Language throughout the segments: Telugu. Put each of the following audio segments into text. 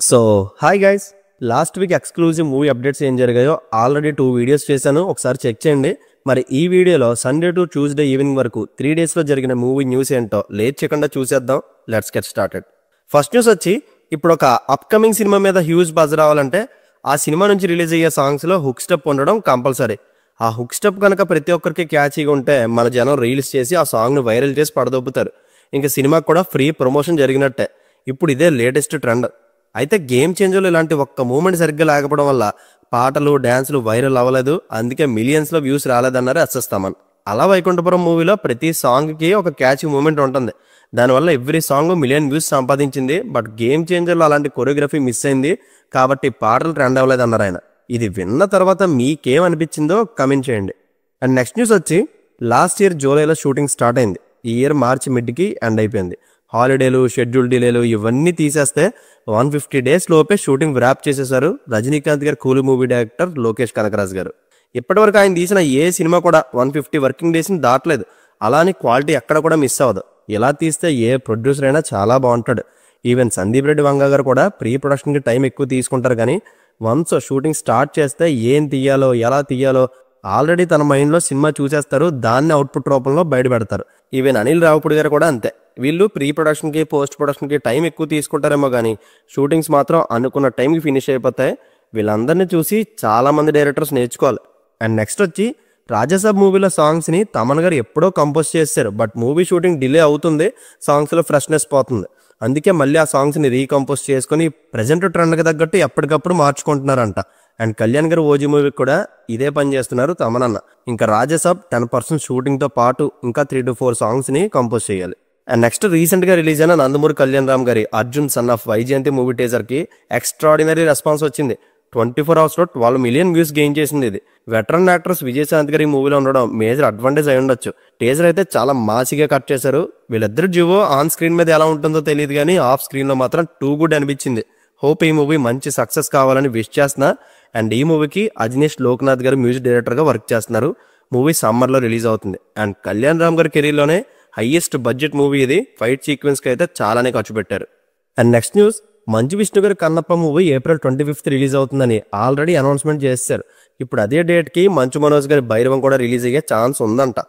So hi guys, last week exclusive movie updates ఏం జరిగాయో ఆల్రెడీ 2 వీడియోస్ చేశాను, ఒకసారి చెక్ చేయండి. మరి ఈ వీడియోలో సండే టు ట్యూస్డే ఈవినింగ్ వరకు 3 డేస్లో జరిగిన మూవీ న్యూస్ ఏంటో లేట్ చేయకుండా చూసేద్దాం. Let's get started. First news వచ్చి, ఇప్పుడు ఒక అప్కమింగ్ సినిమా మీద హ్యూజ్ బజ్ రావాలంటే ఆ సినిమా నుంచి రిలీజ్ అయ్యే సాంగ్స్లో హుక్ స్టెప్ ఉండడం కంపల్సరీ. ఆ హుక్ స్టెప్ కనుక ప్రతి ఒక్కరికి క్యాచీగా ఉంటే మన జనం రీల్స్ చేసి ఆ సాంగ్ను వైరల్ చేసి పడదొబ్బుతారు. ఇంకా సినిమాకి కూడా ఫ్రీ ప్రమోషన్ జరిగినట్టే. ఇప్పుడు ఇదే లేటెస్ట్ ట్రెండ్. అయితే గేమ్ చేంజర్లో ఇలాంటి ఒక్క మూమెంట్ సరిగ్గా లేకపోవడం వల్ల పాటలు డ్యాన్సులు వైరల్ అవ్వలేదు, అందుకే మిలియన్స్లో వ్యూస్ రాలేదన్నారు ఎస్ఎస్తామన్. అలా వైకుంఠపురం మూవీలో ప్రతి సాంగ్కి ఒక క్యాచీ మూమెంట్ ఉంటుంది, దానివల్ల ఎవ్రీ సాంగ్ మిలియన్ వ్యూస్ సంపాదించింది. బట్ గేమ్ చేంజర్లో అలాంటి కొరియోగ్రఫీ మిస్ అయింది కాబట్టి పాటలు ట్రెండ్ అవ్వలేదన్నారు ఆయన. ఇది విన్న తర్వాత మీకేమనిపించిందో కమెంట్ చేయండి. అండ్ నెక్స్ట్ న్యూస్ వచ్చి, లాస్ట్ ఇయర్ జూలైలో షూటింగ్ స్టార్ట్ అయింది, ఈ ఇయర్ మార్చి మిడ్కి ఎండ్ అయిపోయింది. హాలిడేలు, షెడ్యూల్ డిలేలు ఇవన్నీ తీసేస్తే 150 డేస్ లోపే షూటింగ్ ర్యాప్ చేసేశారు రజనీకాంత్ గారు, కూలీ మూవీ డైరెక్టర్ లోకేష్ కనకరాజ్ గారు. ఇప్పటివరకు ఆయన తీసిన ఏ సినిమా కూడా 150 వర్కింగ్ డేస్ని దాటలేదు. అలానే క్వాలిటీ ఎక్కడ కూడా మిస్ అవ్వదు. ఇలా తీస్తే ఏ ప్రొడ్యూసర్ అయినా చాలా బాగుంటాడు. ఈవెన్ సందీప్ రెడ్డి వంగ గారు కూడా ప్రీ ప్రొడక్షన్కి టైం ఎక్కువ తీసుకుంటారు, కానీ వన్స్ షూటింగ్ స్టార్ట్ చేస్తే ఏం తీయాలో ఎలా తీయాలో ఆల్రెడీ తన మైండ్లో సినిమా చూసేస్తారు, దాన్ని అవుట్పుట్ రూపంలో బయట పెడతారు. ఈవెన్ అనిల్ రావుపూడి గారు కూడా అంతే. వీళ్ళు ప్రీ ప్రొడక్షన్కి పోస్ట్ ప్రొడక్షన్కి టైం ఎక్కువ తీసుకుంటారేమో కానీ షూటింగ్స్ మాత్రం అనుకున్న టైంకి ఫినిష్ అయిపోతాయి. వీళ్ళందరినీ చూసి చాలామంది డైరెక్టర్స్ నేర్చుకోవాలి. అండ్ నెక్స్ట్ వచ్చి, రాజాసాబ్ మూవీలో సాంగ్స్ని తమన్ గారు ఎప్పుడో కంపోజ్ చేశారు, బట్ మూవీ షూటింగ్ డిలే అవుతుంది, సాంగ్స్లో ఫ్రెష్నెస్ పోతుంది. అందుకే మళ్ళీ ఆ సాంగ్స్ని రీకంపోజ్ చేసుకుని ప్రజెంట్ ట్రెండ్కి తగ్గట్టు ఎప్పటికప్పుడు మార్చుకుంటున్నారంట. అండ్ కళ్యాణ్ గారు ఓజీ మూవీకి కూడా ఇదే పని చేస్తున్నారు తమనన్న. ఇంకా రాజాసాబ్ 10% షూటింగ్తో పాటు ఇంకా 3 to 4 సాంగ్స్ని కంపోజ్ చేయాలి. అండ్ నెక్స్ట్ రీసెంట్గా రిలీజ్ అయిన నందమూరి కళ్యాణ్ రామ్ గారి Arjun son of Vyjayanthi movie టీజర్కి ఎక్స్ట్రాడినరీ రెస్పాన్స్ వచ్చింది. 24 అవర్స్లో 12 మిలియన్ వ్యూస్ గెయిన్ చేసింది. ఇది వెటరన్ యాక్టర్స్ విజయశాంతి గారి మూవీలో ఉండడం మేజర్ అడ్వాంటేజ్ అయి ఉండొచ్చు. టీజర్ అయితే చాలా మాసిగా కట్ చేశారు. వీళ్ళిద్దరు జివో ఆన్ స్క్రీన్ మీద ఎలా ఉంటుందో తెలియదు, కానీ ఆఫ్ స్క్రీన్లో మాత్రం టూ గుడ్ అనిపించింది. హోప్ ఈ మూవీ మంచి సక్సెస్ కావాలని విష్ చేస్తున్నా. అండ్ ఈ మూవీకి అజనీష్ లోక్నాథ్ గారు మ్యూజిక్ డైరెక్టర్గా వర్క్ చేస్తున్నారు. మూవీ సమ్మర్లో రిలీజ్ అవుతుంది. అండ్ కళ్యాణ్ రామ్ గారి కెరీర్లోనే హైయెస్ట్ బడ్జెట్ మూవీ ఇది. ఫైట్ సీక్వెన్స్కి అయితే చాలానే ఖర్చు పెట్టారు. And next news, Manchu Vishnu గారి Kannappa movie April 25th release అవుతుందని ఆల్రెడీ అనౌన్స్మెంట్ చేశారు. ఇప్పుడు అదే డేట్కి మంచు మనోజ్ గారి భైరవం కూడా రిలీజ్ అయ్యే ఛాన్స్ ఉందంట.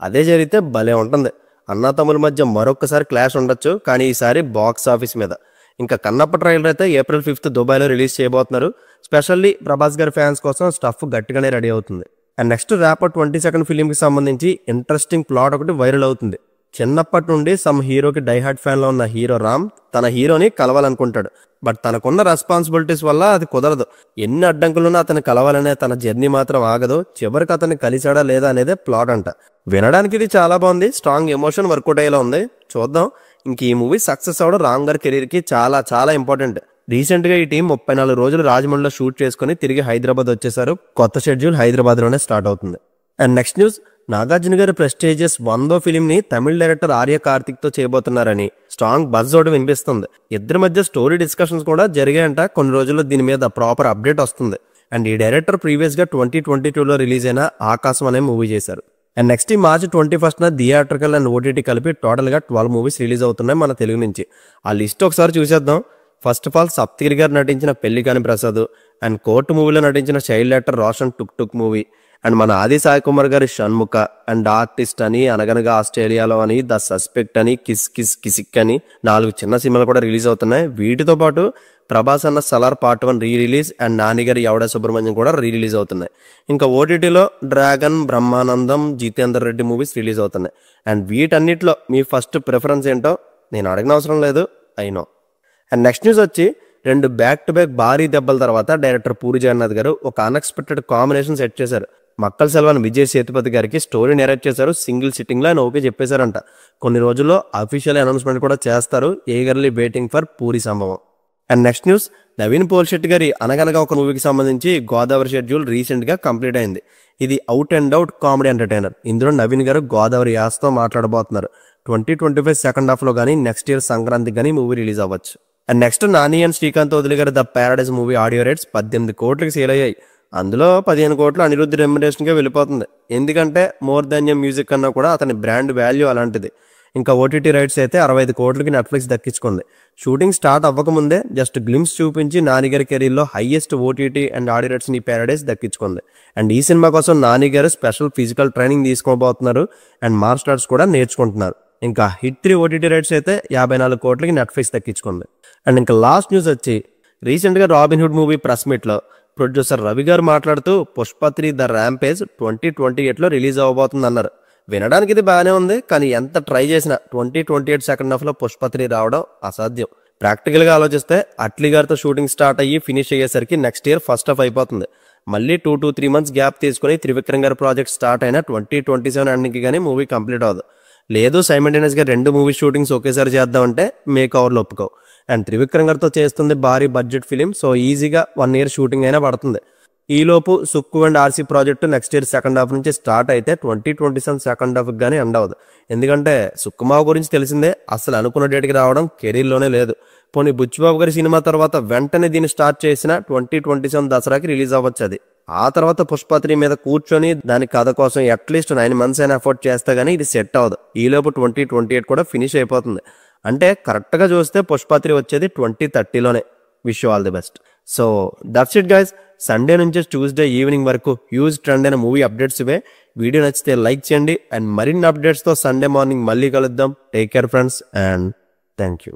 అదే జరిగితే భలే ఉంటుంది. అన్నాతమ్ముల మధ్య మరొకసారి క్లాష్ ఉండొచ్చు, కానీ ఈసారి బాక్స్ ఆఫీస్ మీద. ఇంకా కన్నప్ప ట్రైలర్ అయితే April 5th దుబాయ్లో రిలీజ్ చేయబోతున్నారు. స్పెషల్లీ ప్రభాస్ గారి ఫ్యాన్స్ కోసం స్టఫ్ గట్టిగానే రెడీ అవుతుంది. అండ్ నెక్స్ట్ ర్యాపర్ 22nd ఫిలింకి సంబంధించి ఇంట్రెస్టింగ్ ప్లాట్ ఒకటి వైరల్ అవుతుంది. చిన్నప్పటి నుండి సమ్ హీరోకి డైహార్డ్ ఫ్యాన్లో ఉన్న హీరో రామ్ తన హీరోని కలవాలనుకుంటాడు, బట్ తనకున్న రెస్పాన్సిబిలిటీస్ వల్ల అది కుదరదు. ఎన్ని అడ్డంకులున్నా అతను కలవాలనే తన జర్నీ మాత్రం ఆగదు. చివరికి అతన్ని కలిసాడా లేదా అనేదే ప్లాట్ అంట. వినడానికి ఇది చాలా బాగుంది, స్ట్రాంగ్ ఎమోషన్ వర్కౌట్ అయ్యేలా ఉంది. చూద్దాం. ఇంక ఈ మూవీ సక్సెస్ అవడం రామ్ గారి కెరీర్కి చాలా చాలా ఇంపార్టెంట్. రీసెంట్గా ఈ టీం 34 రోజులు రాజమండ్రిలో షూట్ చేసుకుని తిరిగి హైదరాబాద్ వచ్చేసారు. కొత్త షెడ్యూల్ హైదరాబాద్లోనే స్టార్ట్ అవుతుంది. అండ్ నెక్స్ట్ న్యూస్, నాగార్జున గారి ప్రెస్టీజియస్ 100వ ఫిలింని తమిళ డైరెక్టర్ ఆర్య కార్తిక్తో చేయబోతున్నారని స్ట్రాంగ్ బజ్ ఒకటి వినిపిస్తుంది. ఇద్దరి మధ్య స్టోరీ డిస్కషన్స్ కూడా జరిగాయంట. కొన్ని రోజుల్లో దీని మీద ప్రాపర్ అప్డేట్ వస్తుంది. అండ్ ఈ డైరెక్టర్ ప్రీవియస్గా 2022లో రిలీజ్ అయిన ఆకాశం అనే మూవీ చేశారు. అండ్ నెక్స్ట్ ఈ మార్చి 21న థియేట్రికల్ అండ్ ఓటీటీ కలిపి టోటల్గా 12 మూవీస్ రిలీజ్ అవుతున్నాయి మన తెలుగు నుంచి. ఆ లిస్ట్ ఒకసారి చూసేద్దాం. ఫస్ట్ ఆఫ్ ఆల్, సప్తగిరి గారు నటించిన పెళ్లికాని ప్రసాద్, అండ్ కోర్టు మూవీలో నటించిన child actor Roshan took took movie, and మన ఆది సాయి కుమార్ గారి షణ్ముఖ, అండ్ ఆర్టిస్ట్ అని, అనగనగా ఆస్ట్రేలియాలో అని, ద సస్పెక్ట్ అని, కిస్ కిస్ కిసిక్ అని 4 చిన్న సినిమాలు కూడా రిలీజ్ అవుతున్నాయి. వీటితో పాటు ప్రభాస్ అన్న Salaar part 1 re release, and Nani గారి ఎవడ సుబ్రహ్మణ్యం కూడా రీ రిలీజ్ అవుతున్నాయి. ఇంకా ఓటీటీలో Dragon, Brahmanandam, Jitender Reddy movies release అవుతున్నాయి. అండ్ వీటన్నిటిలో మీ ఫస్ట్ ప్రిఫరెన్స్ ఏంటో నేను అడగన అవసరం లేదు, అయినో. అండ్ నెక్స్ట్ న్యూస్ వచ్చి, 2 బ్యాక్ టు బ్యాక్ భారీ దెబ్బల తర్వాత డైరెక్టర్ పూరి జగన్నాథ్ గారు ఒక అన్ఎక్స్పెక్టెడ్ కాంబినేషన్ సెట్ చేశారు. మక్కల్ సెల్వన్ విజయ్ సేతుపతి గారికి స్టోరీ నెరేట్ చేశారు. సింగిల్ సిట్టింగ్లో ఆయన ఓకే చెప్పేశారంట. కొన్ని రోజుల్లో అఫీషియల్ అనౌన్స్మెంట్ కూడా చేస్తారు. ఈగర్లీ వెయిటింగ్ ఫర్ పూరి సంభవం. And next news, Naveen Polishetty గారి అనగనగా ఒక మూవీకి సంబంధించి గోదావరి షెడ్యూల్ రీసెంట్గా కంప్లీట్ అయింది. ఇది out and out comedy entertainer. ఇందులో నవీన్ గారు గోదావరి యాస్తో మాట్లాడబోతున్నారు. 2025 సెకండ్ హాఫ్లో కానీ నెక్స్ట్ ఇయర్ సంక్రాంతికి కానీ మూవీ రిలీజ్ అవ్వచ్చు. And next Nani and Srikanth వదిలి గారి the Paradise movie audio rates 18 కోట్లకి సేల్ అయ్యాయి. అందులో 15 కోట్లు అనిరుద్ధ్ రెమ్యునరేషన్గా వెళ్ళిపోతుంది. ఎందుకంటే మోర్ దాన్ మ్యూజిక్ కన్నా కూడా అతని బ్రాండ్ వాల్యూ అలాంటిది. ఇంకా ఓటీటీ రైట్స్ అయితే 65 కోట్లకి నెట్ఫ్లిక్స్ దక్కించుకుంది. షూటింగ్ స్టార్ట్ అవ్వకముందే జస్ట్ గ్లిమ్స్ చూపించి నాని గారి కెరీర్లో highest OTT and audio rights ఈ పారడైస్ దక్కించుకుంది. అండ్ ఈ సినిమా కోసం నాని గారు స్పెషల్ ఫిజికల్ ట్రైనింగ్ తీసుకోబోతున్నారు అండ్ మార్షల్ ఆర్ట్స్ కూడా నేర్చుకుంటున్నారు. ఇంకా హిట్ 3 ఓటీటీ రైట్స్ అయితే 54 కోట్లకి నెట్ఫ్లిక్స్ దక్కించుకుంది. అండ్ ఇంకా లాస్ట్ న్యూస్ వచ్చి రీసెంట్గా రాబిన్హుడ్ మూవీ ప్రెస్ మీట్లో ప్రొడ్యూసర్ రవి గారు మాట్లాడుతూ పుష్ప 3 ద ర్యాంపేజ్ 2028లో రిలీజ్ అవ్వబోతుంది అన్నారు. వినడానికి ఇది బాగానే ఉంది, కానీ ఎంత ట్రై చేసినా 2028 సెకండ్ హాఫ్లో పుష్ప 3 రావడం అసాధ్యం. ప్రాక్టికల్గా ఆలోచిస్తే అట్లీ గారితో షూటింగ్ స్టార్ట్ అయ్యి ఫినిష్ అయ్యేసరికి నెక్స్ట్ ఇయర్ ఫస్ట్ హాఫ్ అయిపోతుంది. మళ్ళీ 2 to 3 months గ్యాప్ తీసుకుని త్రివిక్రమ్ గారి ప్రాజెక్ట్ స్టార్ట్ అయినా 2027 ఎండింగ్కి కానీ మూవీ కంప్లీట్ అవ్వదు. లేదు సైమల్టేనియస్గా 2 మూవీ షూటింగ్స్ ఒకేసారి చేద్దామంటే మేక్ ఓవర్లు ఒప్పుకోవు. అండ్ త్రివిక్రమ్ గారితో చేస్తుంది భారీ బడ్జెట్ ఫిలిం, సో ఈజీగా 1 year షూటింగ్ అయినా పడుతుంది. ఈలోపు Sukku and RC project next year second half నుంచి స్టార్ట్ అయితే 2027 సెకండ్ హాఫ్కి కానీ ఎండ్ అవ్వదు. ఎందుకంటే సుక్కుమావ గురించి తెలిసిందే, అసలు అనుకున్న డేట్కి రావడం కెరీర్లోనే లేదు. పోనీ బుచ్చిబాబు గారి సినిమా తర్వాత వెంటనే దీన్ని స్టార్ట్ చేసిన 2027 దసరాకి రిలీజ్ అవ్వచ్చు. అది ఆ తర్వాత పుష్ప 3 మీద కూర్చొని దాని కథ కోసం అట్లీస్ట్ 9 months అయినా ఎఫర్ట్ చేస్తే గానీ ఇది సెట్ అవ్వదు. ఈలోపు 2028 కూడా ఫినిష్ అయిపోతుంది. అంటే కరెక్ట్గా చూస్తే పుష్ప 3 వచ్చేది 2030లోనే. Wish you all the best. So that's it guys. Sunday నుంచి ట్యూస్డే ఈవినింగ్ వరకు హ్యూజ్ ట్రెండ్ అయిన మూవీ అప్డేట్స్ ఇవే. వీడియో నచ్చితే లైక్ చేయండి అండ్ మరిన్ని అప్డేట్స్తో సండే మార్నింగ్ మళ్ళీ కలుద్దాం. Take care friends and thank you.